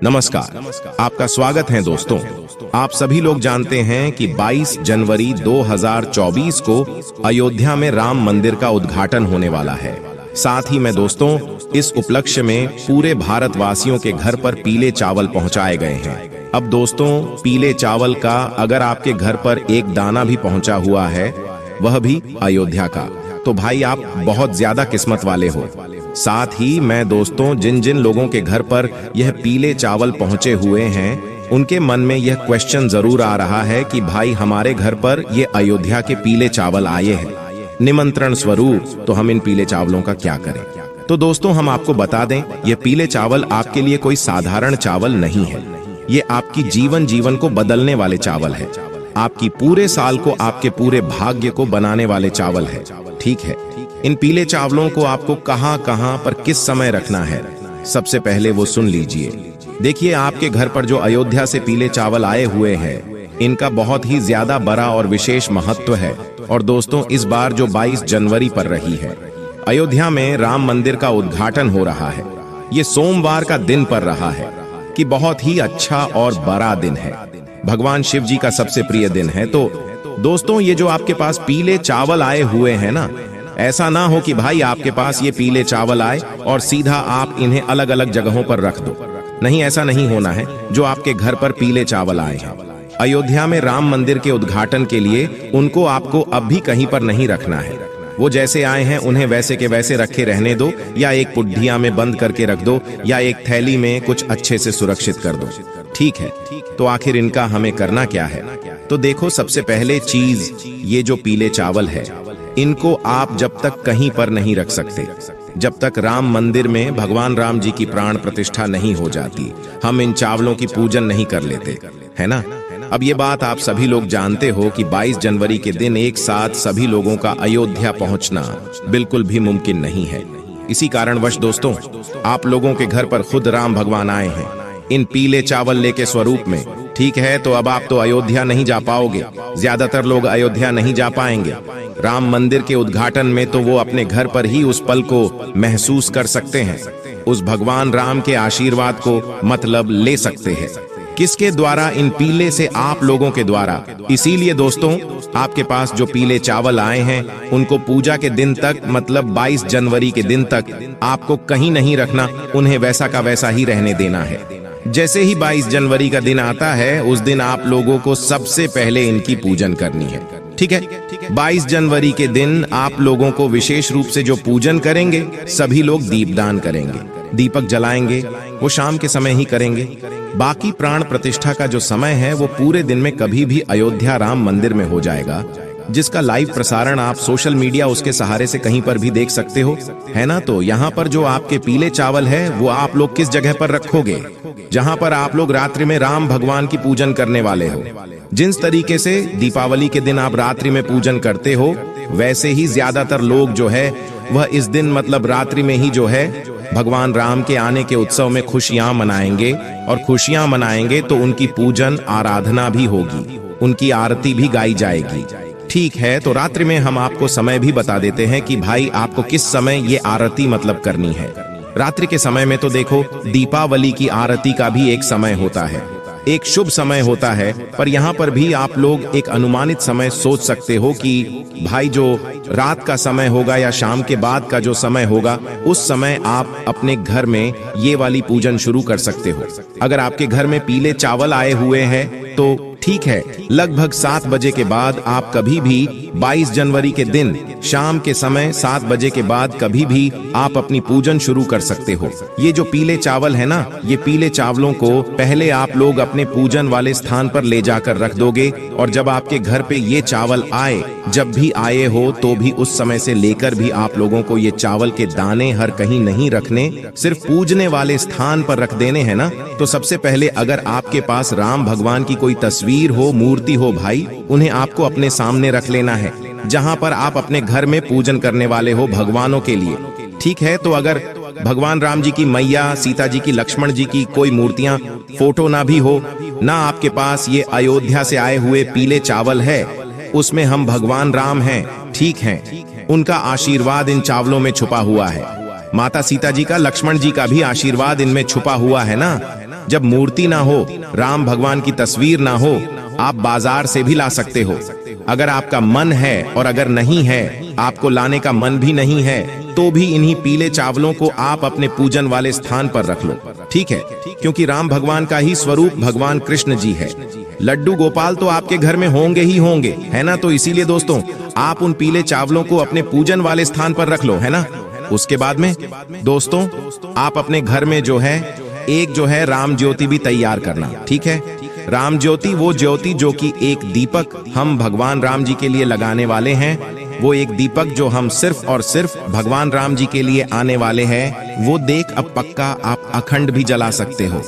नमस्कार, आपका स्वागत है दोस्तों। आप सभी लोग जानते हैं कि 22 जनवरी 2024 को अयोध्या में राम मंदिर का उद्घाटन होने वाला है। साथ ही में दोस्तों, इस उपलक्ष्य में पूरे भारतवासियों के घर पर पीले चावल पहुंचाए गए हैं। अब दोस्तों, पीले चावल का अगर आपके घर पर एक दाना भी पहुंचा हुआ है, वह भी अयोध्या का, तो भाई आप बहुत ज्यादा किस्मत वाले हो। साथ ही मैं दोस्तों, जिन जिन लोगों के घर पर यह पीले चावल पहुंचे हुए हैं, उनके मन में यह क्वेश्चन जरूर आ रहा है कि भाई हमारे घर पर ये अयोध्या के पीले चावल आए हैं निमंत्रण स्वरूप, तो हम इन पीले चावलों का क्या करें। तो दोस्तों, हम आपको बता दें, ये पीले चावल आपके लिए कोई साधारण चावल नहीं है। ये आपकी जीवन को बदलने वाले चावल है। आपकी पूरे साल को, आपके पूरे भाग्य को बनाने वाले चावल है। ठीक है, इन पीले चावलों को आपको कहां कहां पर किस समय रखना है, सबसे पहले वो सुन लीजिए। देखिए, आपके घर पर जो अयोध्या से पीले चावल आए हुए हैं, इनका बहुत ही ज्यादा बड़ा और विशेष महत्व है। और दोस्तों, इस बार जो 22 जनवरी पर रही है, अयोध्या में राम मंदिर का उद्घाटन हो रहा है। ये सोमवार का दिन पर रहा है कि बहुत ही अच्छा और बड़ा दिन है। भगवान शिव जी का सबसे प्रिय दिन है। तो दोस्तों, ये जो आपके पास पीले चावल आए हुए हैं ना, ऐसा ना हो कि भाई आपके पास ये पीले चावल आए और सीधा आप इन्हें अलग अलग जगहों पर रख दो। नहीं, ऐसा नहीं होना है। जो आपके घर पर पीले चावल आए हैं, अयोध्या में राम मंदिर के उद्घाटन के लिए, उनको आपको अब भी कहीं पर नहीं रखना है। वो जैसे आए हैं उन्हें वैसे के वैसे रखे रहने दो, या एक पुड्ढिया में बंद करके रख दो, या एक थैली में कुछ अच्छे से सुरक्षित कर दो। ठीक है, तो आखिर इनका हमें करना क्या है? तो देखो, सबसे पहले चीज, ये जो पीले चावल है, इनको आप जब तक कहीं पर नहीं रख सकते, जब तक राम मंदिर में भगवान राम जी की प्राण प्रतिष्ठा नहीं हो जाती। हम इन चावलों की पूजन नहीं कर लेते, है ना। अब ये बात आप सभी लोग जानते हो कि 22 जनवरी के दिन एक साथ सभी लोगों का अयोध्या पहुंचना बिल्कुल भी मुमकिन नहीं है। इसी कारणवश दोस्तों, आप लोगों के घर पर खुद राम भगवान आए हैं इन पीले चावल लेके स्वरूप में। ठीक है, तो अब आप तो अयोध्या नहीं जा पाओगे, ज्यादातर लोग अयोध्या नहीं जा पाएंगे। राम मंदिर के उद्घाटन में तो वो अपने घर पर ही उस पल को महसूस कर सकते हैं, उस भगवान राम के आशीर्वाद को मतलब ले सकते हैं। किसके द्वारा? इन पीले से आप लोगों के द्वारा। इसीलिए दोस्तों, आपके पास जो पीले चावल आए हैं, उनको पूजा के दिन तक, मतलब 22 जनवरी के दिन तक आपको कहीं नहीं रखना, उन्हें वैसा का वैसा ही रहने देना है। जैसे ही 22 जनवरी का दिन आता है, उस दिन आप लोगों को सबसे पहले इनकी पूजन करनी है। ठीक है, 22 जनवरी के दिन आप लोगों को विशेष रूप से जो पूजन करेंगे, सभी लोग दीपदान करेंगे, दीपक जलाएंगे। वो शाम के समय ही करेंगे। बाकी प्राण प्रतिष्ठा का जो समय है, वो पूरे दिन में कभी भी अयोध्या राम मंदिर में हो जाएगा, जिसका लाइव प्रसारण आप सोशल मीडिया उसके सहारे से कहीं पर भी देख सकते हो, है ना। तो यहाँ पर जो आपके पीले चावल है, वो आप लोग किस जगह पर रखोगे? जहाँ पर आप लोग रात्रि में राम भगवान की पूजन करने वाले हो। जिस तरीके से दीपावली के दिन आप रात्रि में पूजन करते हो, वैसे ही ज्यादातर लोग जो है वह इस दिन, मतलब रात्रि में ही जो है, भगवान राम के आने के उत्सव में खुशियां मनाएंगे। और खुशियां मनाएंगे तो उनकी पूजन आराधना भी होगी, उनकी आरती भी गाई जाएगी। ठीक है, तो रात्रि में हम आपको समय भी बता देते हैं कि भाई आपको किस समय ये आरती मतलब करनी है। रात्रि के समय में तो देखो, दीपावली की आरती का भी एक समय होता है, एक शुभ समय होता है। पर यहाँ पर भी आप लोग एक अनुमानित समय सोच सकते हो कि भाई जो रात का समय होगा या शाम के बाद का जो समय होगा, उस समय आप अपने घर में ये वाली पूजन शुरू कर सकते हो। अगर आपके घर में पीले चावल आए हुए हैं तो ठीक है, लगभग 7 बजे के बाद आप कभी भी 22 जनवरी के दिन शाम के समय 7 बजे के बाद कभी भी आप अपनी पूजन शुरू कर सकते हो। ये जो पीले चावल है ना, ये पीले चावलों को पहले आप लोग अपने पूजन वाले स्थान पर ले जाकर रख दोगे। और जब आपके घर पे ये चावल आए, जब भी आए हो, तो भी उस समय से लेकर भी आप लोगों को ये चावल के दाने हर कहीं नहीं रखने, सिर्फ पूजने वाले स्थान पर रख देने हैं ना। तो सबसे पहले, अगर आपके पास राम भगवान की कोई तस्वीर हो, मूर्ति हो, भाई उन्हें आपको अपने सामने रख लेना है, जहां पर आप अपने घर में पूजन करने वाले हो भगवानों के लिए। ठीक है, तो अगर भगवान राम जी की, मैया सीता जी की, लक्ष्मण जी की कोई मूर्तियां, फोटो ना भी हो, ना आपके पास ये अयोध्या से आए हुए पीले चावल है, उसमें हम भगवान राम हैं, ठीक हैं, उनका आशीर्वाद इन चावलों में छुपा हुआ है। माता सीता जी का, लक्ष्मण जी का भी आशीर्वाद इनमें छुपा हुआ है ना। जब मूर्ति ना हो, राम भगवान की तस्वीर ना हो, आप बाजार से भी ला सकते हो। अगर आपका मन है और अगर नहीं है, आपको लाने का मन भी नहीं है, तो भी इन्हीं पीले चावलों को आप अपने पूजन वाले स्थान पर रख लो, ठीक है? क्योंकि राम भगवान का ही स्वरूप भगवान कृष्ण जी है। लड्डू गोपाल तो आपके घर में होंगे ही होंगे, है ना? तो इसीलिए दोस्तों, आप उन पीले चावलों को अपने पूजन वाले स्थान पर रख लो, है ना? उसके बाद में दोस्तों, आप अपने घर में जो है राम ज्योति भी तैयार करना, ठीक है? राम ज्योति वो ज्योति जो कि एक दीपक हम भगवान राम जी के लिए लगाने वाले हैं, वो एक दीपक जो हम सिर्फ और सिर्फ भगवान राम जी के लिए आने वाले हैं, वो देख अब पक्का आप अखंड भी जला सकते हो।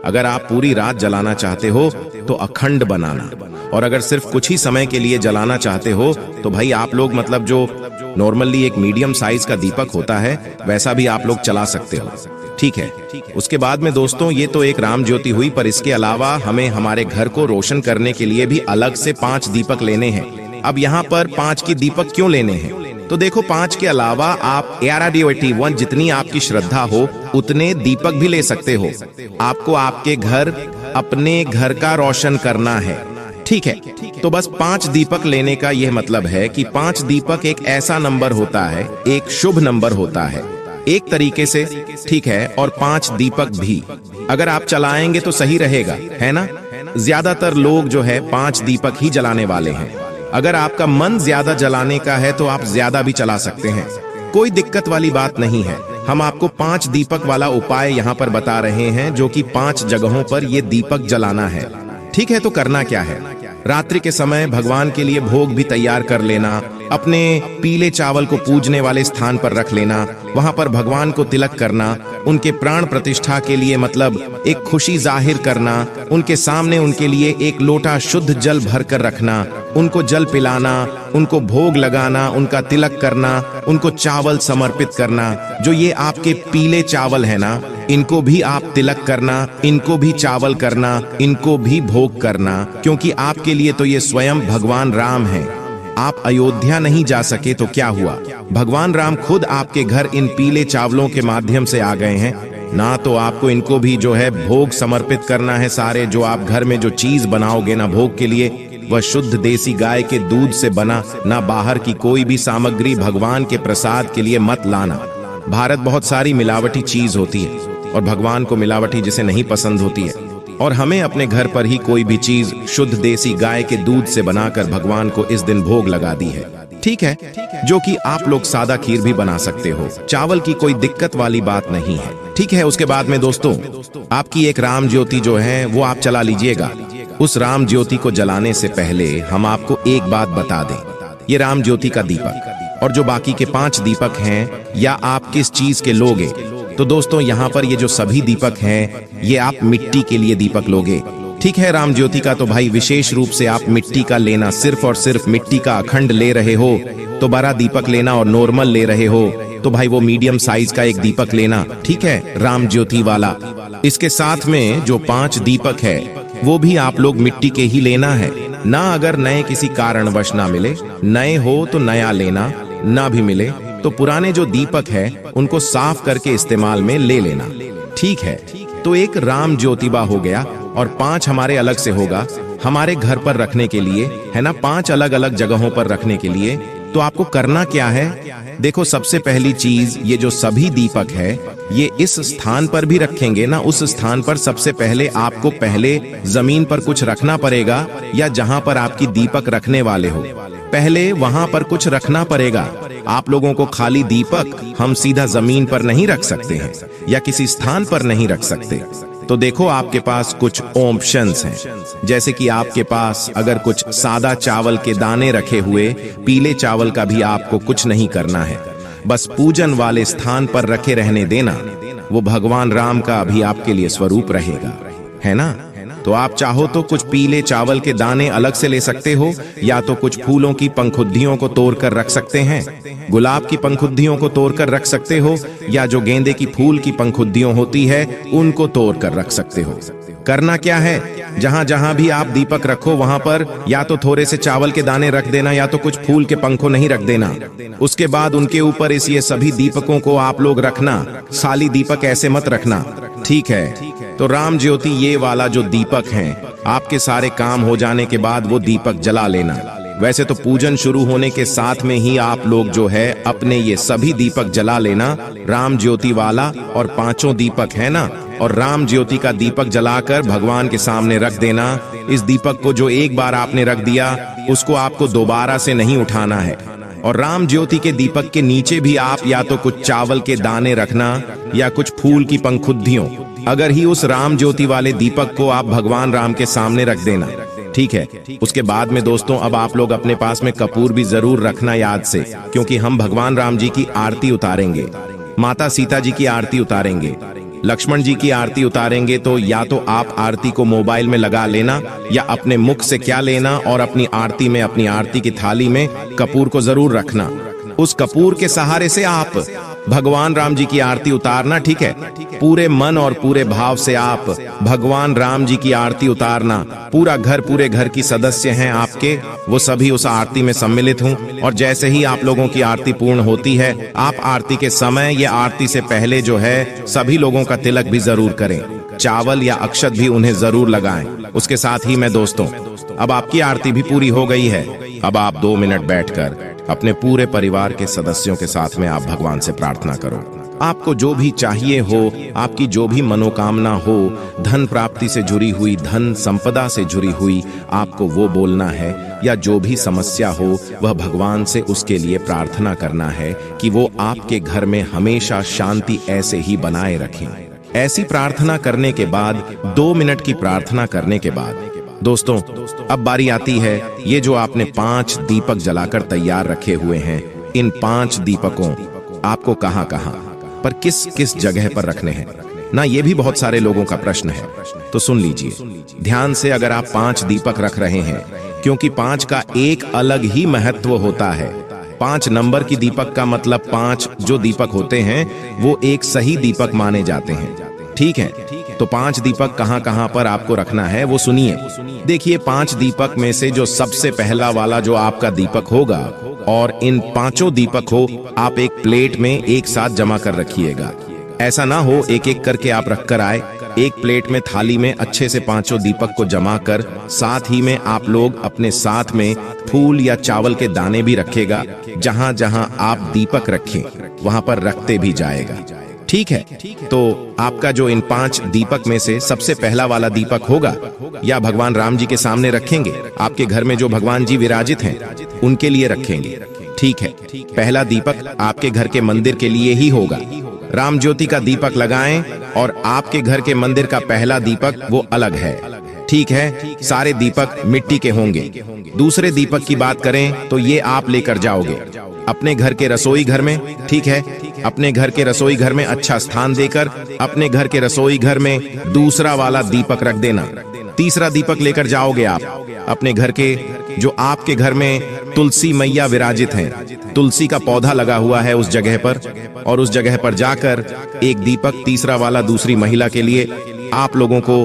अगर आप पूरी रात जलाना चाहते हो तो अखंड बनाना, और अगर सिर्फ कुछ ही समय के लिए जलाना चाहते हो तो भाई आप लोग मतलब जो नॉर्मली एक मीडियम साइज का दीपक होता है वैसा भी आप लोग चला सकते हो, ठीक है? उसके बाद में दोस्तों, ये तो एक राम ज्योति हुई, पर इसके अलावा हमें हमारे घर को रोशन करने के लिए भी अलग से 5 दीपक लेने हैं। अब यहाँ पर 5 की दीपक क्यों लेने हैं? तो देखो, 5 के अलावा आप 81 जितनी आपकी श्रद्धा हो उतने दीपक भी ले सकते हो। आपको आपके घर, अपने घर का रोशन करना है, ठीक है? तो बस 5 दीपक लेने का यह मतलब है कि 5 दीपक एक ऐसा नंबर होता है, एक शुभ नंबर होता है एक तरीके से, ठीक है? और 5 दीपक भी अगर आप चलाएंगे तो सही रहेगा, है ना? ज्यादातर लोग जो है 5 दीपक ही जलाने वाले हैं। अगर आपका मन ज्यादा जलाने का है तो आप ज्यादा भी चला सकते हैं, कोई दिक्कत वाली बात नहीं है। हम आपको 5 दीपक वाला उपाय यहाँ पर बता रहे हैं, जो कि 5 जगहों पर ये दीपक जलाना है, ठीक है? तो करना क्या है? रात्रि के समय भगवान के लिए भोग भी तैयार कर लेना, अपने पीले चावल को पूजने वाले स्थान पर रख लेना, वहां पर भगवान को तिलक करना, उनके प्राण प्रतिष्ठा के लिए मतलब एक खुशी जाहिर करना, उनके सामने उनके लिए एक लोटा शुद्ध जल भर कर रखना, उनको जल पिलाना, उनको भोग लगाना, उनका तिलक करना, उनको चावल समर्पित करना। जो ये आपके पीले चावल है ना, इनको भी आप तिलक करना, इनको भी चावल करना, इनको भी भोग करना, क्योंकि आपके लिए तो ये स्वयं भगवान राम है। आप अयोध्या नहीं जा सके तो क्या हुआ, भगवान राम खुद आपके घर इन पीले चावलों के माध्यम से आ गए हैं ना। तो आपको इनको भी जो है भोग समर्पित करना है। सारे जो आप घर में जो चीज बनाओगे ना भोग के लिए, वह शुद्ध देसी गाय के दूध से बना, ना बाहर की कोई भी सामग्री भगवान के प्रसाद के लिए मत लाना। भारत बहुत सारी मिलावटी चीज होती है और भगवान को मिलावटी जिसे नहीं पसंद होती है, और हमें अपने घर पर ही कोई भी चीज शुद्ध देसी गाय के दूध से बनाकर भगवान को इस दिन भोग लगा दी है, ठीक है? जो कि आप लोग सादा खीर भी बना सकते हो, चावल की कोई दिक्कत वाली बात नहीं है, ठीक है? उसके बाद में दोस्तों, आपकी एक राम ज्योति जो है वो आप चला लीजिएगा। उस राम ज्योति को जलाने से पहले हम आपको एक बात बता दें, ये राम ज्योति का दीपक और जो बाकी के 5 दीपक हैं, या आप किस चीज के लोगे? तो दोस्तों, यहाँ पर ये जो सभी दीपक हैं, ये आप मिट्टी के लिए दीपक लोगे, ठीक है? राम ज्योति का तो भाई विशेष रूप से आप मिट्टी का लेना, सिर्फ और सिर्फ मिट्टी का अखंड ले रहे हो तो बड़ा दीपक लेना, और नॉर्मल ले रहे हो तो भाई वो मीडियम साइज का एक दीपक लेना, ठीक है? राम ज्योति वाला। इसके साथ में जो 5 दीपक है वो भी आप लोग मिट्टी के ही लेना है ना। अगर नए किसी कारणवश ना मिले, नए हो तो नया लेना, ना भी मिले तो पुराने जो दीपक है उनको साफ करके इस्तेमाल में ले लेना, ठीक है? तो एक राम ज्योतिबा हो गया, और 5 हमारे अलग से होगा हमारे घर पर रखने के लिए, है ना? 5 अलग अलग जगहों पर रखने के लिए। तो आपको करना क्या है? देखो, सबसे पहली चीज, ये जो सभी दीपक है ये इस स्थान पर भी रखेंगे ना, उस स्थान पर सबसे पहले आपको पहले जमीन पर कुछ रखना पड़ेगा, या जहां पर आपकी दीपक रखने वाले हो पहले वहां पर कुछ रखना पड़ेगा। आप लोगों को खाली दीपक हम सीधा जमीन पर नहीं रख सकते हैं या किसी स्थान पर नहीं रख सकते। तो देखो, आपके पास कुछ ऑप्शंस हैं, जैसे कि आपके पास अगर कुछ सादा चावल के दाने रखे हुए, पीले चावल का भी आपको कुछ नहीं करना है, बस पूजन वाले स्थान पर रखे रहने देना। वो भगवान राम का भी आपके लिए स्वरूप रहेगा, है ना? तो आप चाहो तो कुछ पीले चावल के दाने अलग से ले सकते हो, या तो कुछ फूलों की पंखुद्दियों को तोड़कर रख सकते हैं, गुलाब की पंखुद्दियों को तोड़कर रख सकते हो, या जो गेंदे की फूल की पंखुद्दियों होती है उनको तोड़कर रख सकते हो। करना क्या है, जहां जहां भी आप दीपक रखो वहां पर या तो थोड़े से चावल के दाने रख देना, या तो कुछ फूल के पंखों नहीं रख देना। उसके बाद उनके ऊपर ये सभी दीपकों को आप लोग रखना, साली दीपक ऐसे मत रखना, ठीक है? तो राम ज्योति ये वाला जो दीपक है, आपके सारे काम हो जाने के बाद वो दीपक जला लेना। वैसे तो पूजन शुरू होने के साथ में ही आप लोग जो है अपने ये सभी दीपक जला लेना, राम ज्योति वाला और 5 दीपक है ना, और राम ज्योति का दीपक जलाकर भगवान के सामने रख देना। इस दीपक को जो एक बार आपने रख दिया उसको आपको दोबारा से नहीं उठाना है। और राम ज्योति के दीपक के नीचे भी आप या तो कुछ चावल के दाने रखना या कुछ फूल की पंखुद्दियों, अगर ही उस राम ज्योति वाले दीपक को आप भगवान राम के सामने रख देना। ठीक है। उसके बाद में दोस्तों अब आप लोग अपने पास में कपूर भी जरूर रखना याद से, क्योंकि हम भगवान राम जी की आरती उतारेंगे, माता सीता जी की आरती उतारेंगे, लक्ष्मण जी की आरती उतारेंगे। तो या तो आप आरती को मोबाइल में लगा लेना या अपने मुख से क्या लेना और अपनी आरती में, अपनी आरती की थाली में कपूर को जरूर रखना। उस कपूर के सहारे से आप भगवान राम जी की आरती उतारना। ठीक है। पूरे मन और पूरे भाव से आप भगवान राम जी की आरती उतारना। पूरा घर, पूरे घर की सदस्य हैं आपके, वो सभी उस आरती में सम्मिलित हों। और जैसे ही आप लोगों की आरती पूर्ण होती है, आप आरती के समय या आरती से पहले जो है सभी लोगों का तिलक भी जरूर करें, चावल या अक्षत भी उन्हें जरूर लगाएं। उसके साथ ही मैं दोस्तों, अब आपकी आरती भी पूरी हो गई है। अब आप 2 मिनट बैठकर अपने पूरे परिवार के सदस्यों के साथ में आप भगवान से प्रार्थना करो। आपको जो भी चाहिए हो, आपकी जो भी मनोकामना हो, धन प्राप्ति से जुड़ी हुई, धन संपदा से जुड़ी हुई, आपको वो बोलना है। या जो भी समस्या हो वह भगवान से उसके लिए प्रार्थना करना है कि वो आपके घर में हमेशा शांति ऐसे ही बनाए रखें। ऐसी प्रार्थना करने के बाद, 2 मिनट की प्रार्थना करने के बाद दोस्तों अब बारी आती है, ये जो आपने 5 दीपक जलाकर तैयार रखे हुए हैं, इन 5 दीपकों आपको कहां कहां पर किस किस जगह पर रखने हैं ना, ये भी बहुत सारे लोगों का प्रश्न है। तो सुन लीजिए ध्यान से, अगर आप 5 दीपक रख रहे हैं, क्योंकि 5 का एक अलग ही महत्व होता है। 5 नंबर की दीपक का मतलब 5 जो दीपक होते हैं वो एक सही दीपक माने जाते हैं। ठीक है। तो 5 दीपक कहां कहां पर आपको रखना है वो सुनिए। देखिए 5 दीपक में से जो सबसे पहला वाला जो आपका दीपक होगा, और इन 5 दीपक हो आप एक प्लेट में एक साथ जमा कर रखिएगा। ऐसा ना हो एक एक करके आप रख कर आए, एक प्लेट में, थाली में अच्छे से 5 दीपक को जमा कर, साथ ही में आप लोग अपने साथ में फूल या चावल के दाने भी रखेगा। जहां जहां आप दीपक रखें वहां पर रखते भी जाएगा। ठीक है। तो आपका जो इन 5 दीपक में से सबसे पहला वाला दीपक होगा, या भगवान राम जी के सामने रखेंगे, आपके घर में जो भगवान जी विराजित हैं उनके लिए रखेंगे। ठीक है। पहला दीपक आपके घर के मंदिर के लिए ही होगा। राम ज्योति का दीपक लगाएं, और आपके घर के मंदिर का पहला दीपक वो अलग है। ठीक है। सारे दीपक मिट्टी के होंगे। दूसरे दीपक की बात करें तो ये आप लेकर जाओगे अपने घर के रसोई घर में। ठीक है। अपने घर के रसोई घर में अच्छा स्थान देकर अपने घर के रसोई घर में दूसरा वाला दीपक रख देना। तीसरा दीपक लेकर जाओगे आप अपने घर के, जो आपके घर में तुलसी मैया विराजित हैं, तुलसी का पौधा लगा हुआ है उस जगह पर, और उस जगह पर जाकर एक दीपक तीसरा वाला दूसरी महिला के लिए आप लोगों को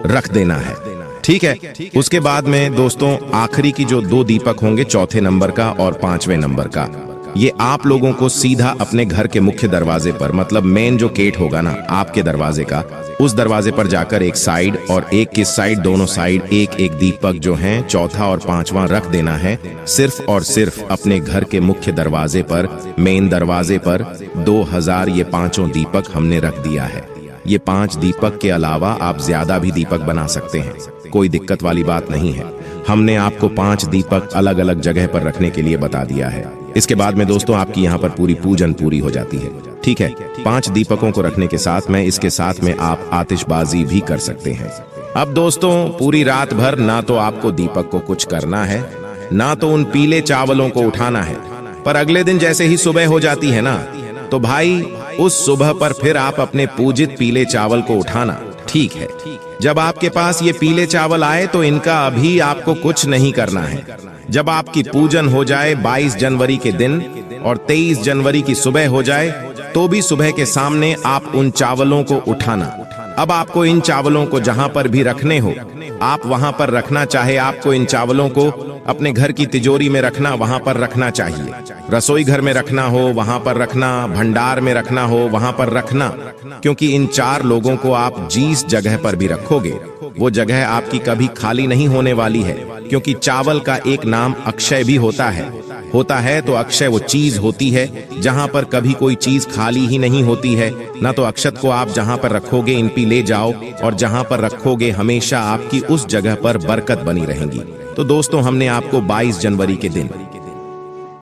रख देना है। ठीक है। उसके बाद में दोस्तों आखिरी की जो 2 दीपक होंगे, 4थे नंबर का और 5वें नंबर का, ये आप लोगों को सीधा अपने घर के मुख्य दरवाजे पर, मतलब मेन जो गेट होगा ना आपके दरवाजे का, उस दरवाजे पर जाकर एक साइड और एक की साइड, दोनों साइड एक एक दीपक जो हैं 4था और 5वां रख देना है। सिर्फ और सिर्फ अपने घर के मुख्य दरवाजे पर, मेन दरवाजे पर 2000 ये 5 दीपक हमने रख दिया है। ये 5 दीपक के अलावा आप ज्यादा भी दीपक बना सकते हैं, कोई दिक्कत वाली बात नहीं है। हमने आपको 5 दीपक अलग अलग जगह पर रखने के लिए बता दिया है। इसके बाद में दोस्तों आपकी यहाँ पर पूरी पूजन पूरी हो जाती है। ठीक है। 5 दीपकों को रखने के साथ में, इसके साथ में आप आतिशबाजी भी कर सकते हैं। अब दोस्तों पूरी रात भर ना तो आपको दीपक को कुछ करना है, ना तो उन पीले चावलों को उठाना है, पर अगले दिन जैसे ही सुबह हो जाती है ना, तो भाई उस सुबह पर फिर आप अपने पूजित पीले चावल को उठाना। ठीक है। जब आपके पास ये पीले चावल आए तो इनका अभी आपको कुछ नहीं करना है। जब आपकी पूजन हो जाए 22 जनवरी के दिन और 23 जनवरी की सुबह हो जाए, तो भी सुबह के सामने आप उन चावलों को उठाना। अब आपको इन चावलों को जहां पर भी रखने हो आप वहां पर रखना। चाहे आपको इन चावलों को अपने घर की तिजोरी में रखना, वहां पर रखना चाहिए। रसोई घर में रखना हो वहां पर रखना, भंडार में रखना हो वहां पर रखना। क्योंकि इन 4 लोगों को आप जिस जगह पर भी रखोगे वो जगह आपकी कभी खाली नहीं होने वाली है, क्योंकि चावल का एक नाम अक्षय भी होता है तो अक्षय वो चीज होती है जहां पर कभी कोई चीज खाली ही नहीं होती है। ना तो अक्षत को आप जहां पर रखोगे इन पे ले जाओ, और जहां पर रखोगे हमेशा आपकी उस जगह पर बरकत बनी रहेंगी। तो दोस्तों, हमने आपको 22 जनवरी के दिन